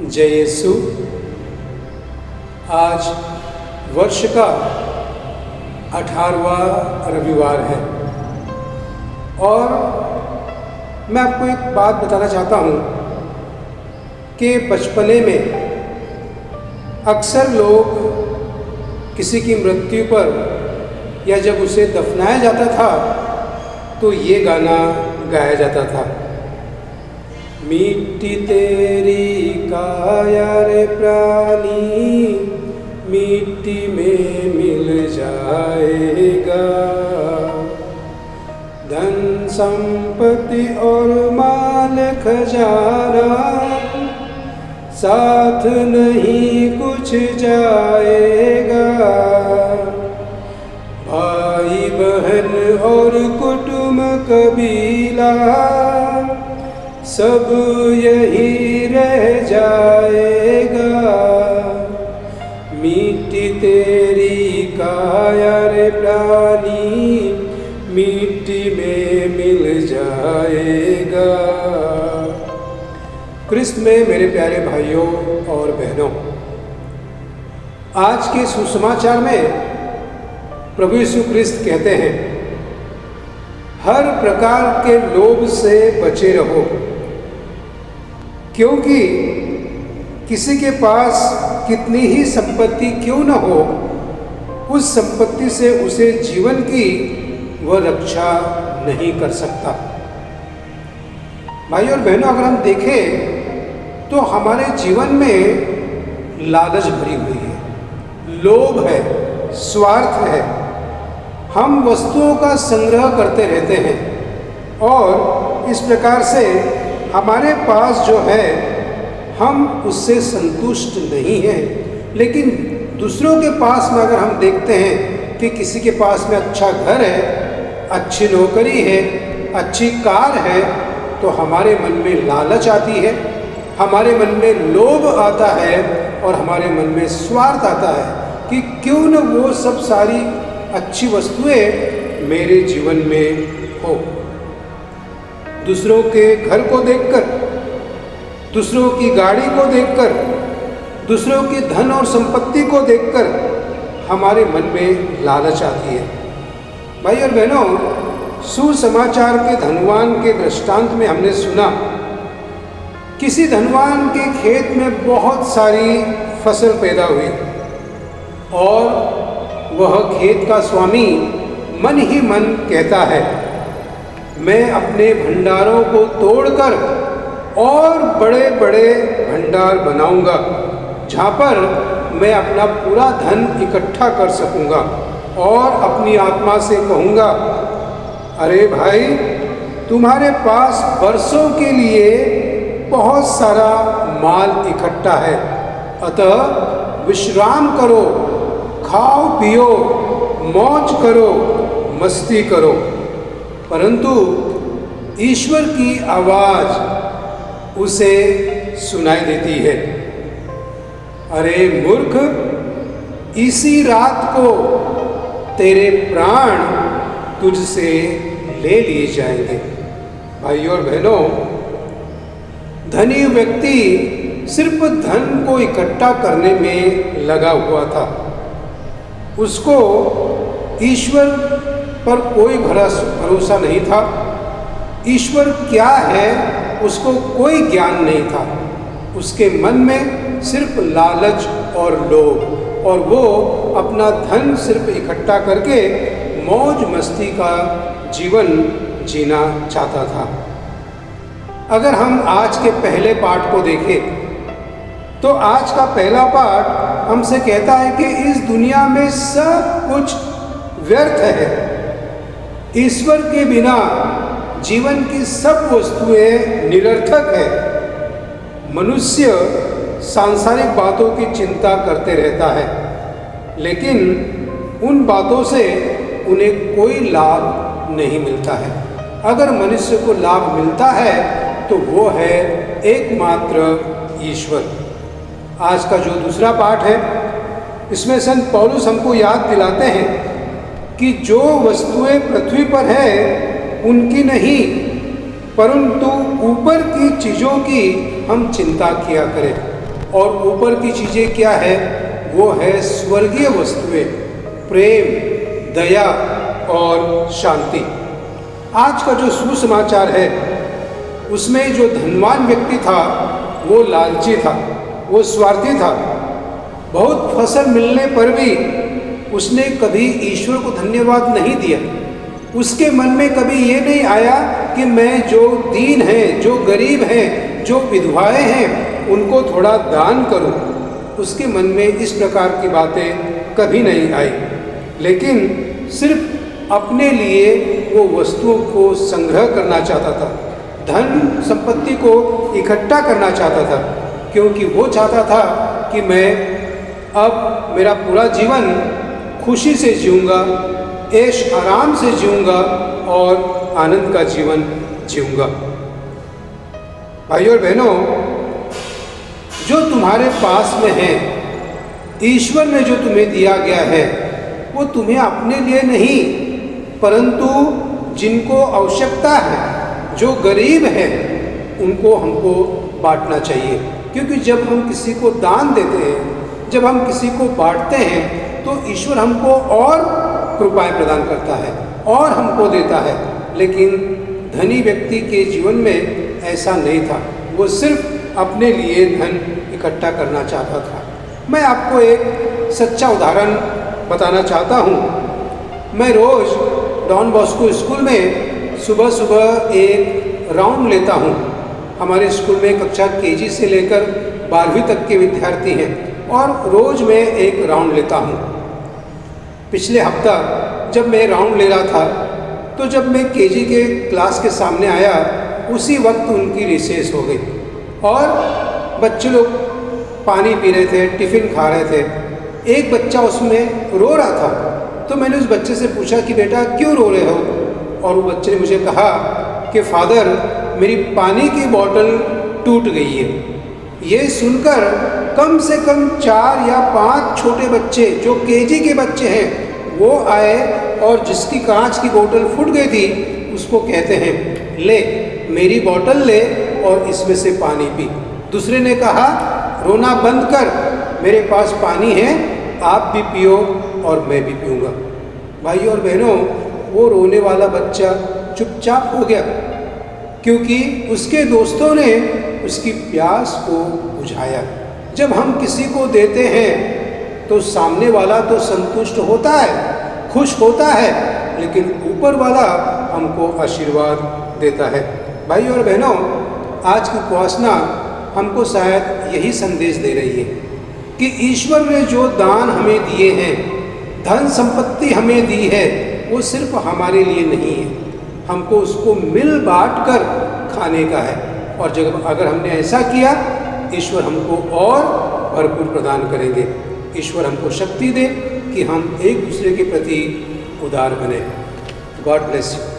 जय यीशु। आज वर्ष का 18वां रविवार है और मैं आपको एक बात बताना चाहता हूँ कि बचपने में अक्सर लोग किसी की मृत्यु पर या जब उसे दफनाया जाता था तो ये गाना गाया जाता था, मिट्टी तेरी काया रे प्राणी मिट्टी में मिल जाएगा, धन संपत्ति और माल खजाना साथ नहीं कुछ जाएगा, भाई बहन और कुटुंब कबीला सब यही रह जाएगा, मिट्टी तेरी काया रे प्राणी मिट्टी में मिल जाएगा। क्रिस्त में मेरे प्यारे भाइयों और बहनों, आज के सुसमाचार में प्रभु यीशु क्रिस्त कहते हैं, हर प्रकार के लोभ से बचे रहो, क्योंकि किसी के पास कितनी ही संपत्ति क्यों न हो, उस संपत्ति से उसे जीवन की वह रक्षा नहीं कर सकता। भाई और बहनों, अगर हम देखें तो हमारे जीवन में लालच भरी हुई है, लोभ है, स्वार्थ है। हम वस्तुओं का संग्रह करते रहते हैं और इस प्रकार से हमारे पास जो है हम उससे संतुष्ट नहीं हैं। लेकिन दूसरों के पास में अगर हम देखते हैं कि किसी के पास में अच्छा घर है, अच्छी नौकरी है, अच्छी कार है, तो हमारे मन में लालच आती है, हमारे मन में लोभ आता है और हमारे मन में स्वार्थ आता है कि क्यों न वो सब सारी अच्छी वस्तुएं मेरे जीवन में हो। दूसरों के घर को देखकर, दूसरों की गाड़ी को देखकर, दूसरों की धन और संपत्ति को देखकर हमारे मन में लालच आती है। भाई और बहनों, सुसमाचार के धनवान के दृष्टांत में हमने सुना, किसी धनवान के खेत में बहुत सारी फसल पैदा हुई और वह खेत का स्वामी मन ही मन कहता है, मैं अपने भंडारों को तोड़कर और बड़े बड़े भंडार बनाऊंगा, जहाँ पर मैं अपना पूरा धन इकट्ठा कर सकूंगा और अपनी आत्मा से कहूँगा, अरे भाई, तुम्हारे पास बरसों के लिए बहुत सारा माल इकट्ठा है, अतः विश्राम करो, खाओ पियो, मौज करो, मस्ती करो। परंतु ईश्वर की आवाज उसे सुनाई देती है, अरे मूर्ख, इसी रात को तेरे प्राण तुझसे ले लिए जाएंगे। भाइयों और बहनों, धनी व्यक्ति सिर्फ धन को इकट्ठा करने में लगा हुआ था, उसको ईश्वर पर कोई भरोसा नहीं था, ईश्वर क्या है उसको कोई ज्ञान नहीं था। उसके मन में सिर्फ लालच और लोभ, और वो अपना धन सिर्फ इकट्ठा करके मौज मस्ती का जीवन जीना चाहता था। अगर हम आज के पहले पाठ को देखें तो आज का पहला पाठ हमसे कहता है कि इस दुनिया में सब कुछ व्यर्थ है, ईश्वर के बिना जीवन की सब वस्तुएं निरर्थक है। मनुष्य सांसारिक बातों की चिंता करते रहता है, लेकिन उन बातों से उन्हें कोई लाभ नहीं मिलता है। अगर मनुष्य को लाभ मिलता है तो वो है एकमात्र ईश्वर। आज का जो दूसरा पाठ है, इसमें संत पौलुस हमको याद दिलाते हैं कि जो वस्तुएं पृथ्वी पर है उनकी नहीं, परंतु ऊपर की चीज़ों की हम चिंता किया करें। और ऊपर की चीज़ें क्या है? वो है स्वर्गीय वस्तुएं, प्रेम, दया और शांति। आज का जो सुसमाचार है उसमें जो धनवान व्यक्ति था वो लालची था, वो स्वार्थी था। बहुत फसल मिलने पर भी उसने कभी ईश्वर को धन्यवाद नहीं दिया। उसके मन में कभी ये नहीं आया कि मैं जो दीन हैं, जो गरीब हैं, जो विधवाएं हैं, उनको थोड़ा दान करूं। उसके मन में इस प्रकार की बातें कभी नहीं आई, लेकिन सिर्फ अपने लिए वो वस्तुओं को संग्रह करना चाहता था, धन संपत्ति को इकट्ठा करना चाहता था, क्योंकि वो चाहता था कि मैं अब मेरा पूरा जीवन खुशी से जीऊँगा, ऐश आराम से जीऊँगा और आनंद का जीवन जीऊँगा। भाइयों और बहनों, जो तुम्हारे पास में है, ईश्वर ने जो तुम्हें दिया गया है, वो तुम्हें अपने लिए नहीं, परंतु जिनको आवश्यकता है, जो गरीब हैं, उनको हमको बांटना चाहिए। क्योंकि जब हम किसी को दान देते हैं, जब हम किसी को बांटते हैं, तो ईश्वर हमको और कृपाएं प्रदान करता है और हमको देता है। लेकिन धनी व्यक्ति के जीवन में ऐसा नहीं था, वो सिर्फ अपने लिए धन इकट्ठा करना चाहता था। मैं आपको एक सच्चा उदाहरण बताना चाहता हूँ। मैं रोज़ डॉन बॉस्को स्कूल में सुबह सुबह एक राउंड लेता हूँ। हमारे स्कूल में कक्षा केजी से लेकर 12वीं तक के विद्यार्थी हैं और रोज़ मैं एक राउंड लेता हूँ। पिछले हफ्ता जब मैं राउंड ले रहा था, तो जब मैं केजी के क्लास के सामने आया, उसी वक्त उनकी रिसेस हो गई और बच्चे लोग पानी पी रहे थे, टिफ़िन खा रहे थे। एक बच्चा उसमें रो रहा था, तो मैंने उस बच्चे से पूछा कि बेटा क्यों रो रहे हो? और वो बच्चे ने मुझे कहा कि फादर, मेरी पानी की बॉटल टूट गई है। ये सुनकर कम से कम 4 या 5 छोटे बच्चे, जो केजी के बच्चे हैं, वो आए और जिसकी कांच की बोतल फूट गई थी, उसको कहते हैं, ले मेरी बोतल ले और इसमें से पानी पी। दूसरे ने कहा, रोना बंद कर, मेरे पास पानी है, आप भी पियो और मैं भी पीऊँगा। भाइयों और बहनों, वो रोने वाला बच्चा चुपचाप हो गया, क्योंकि उसके दोस्तों ने उसकी प्यास को बुझाया। जब हम किसी को देते हैं तो सामने वाला तो संतुष्ट होता है, खुश होता है, लेकिन ऊपर वाला हमको आशीर्वाद देता है। भाइयों और बहनों, आज की उपासना हमको शायद यही संदेश दे रही है कि ईश्वर ने जो दान हमें दिए हैं, धन संपत्ति हमें दी है, वो सिर्फ हमारे लिए नहीं है, हमको उसको मिल बांट कर खाने का है। और जब अगर हमने ऐसा किया, ईश्वर हमको और भरपूर प्रदान करेंगे। ईश्वर हमको शक्ति दे कि हम एक दूसरे के प्रति उदार बने। God bless you.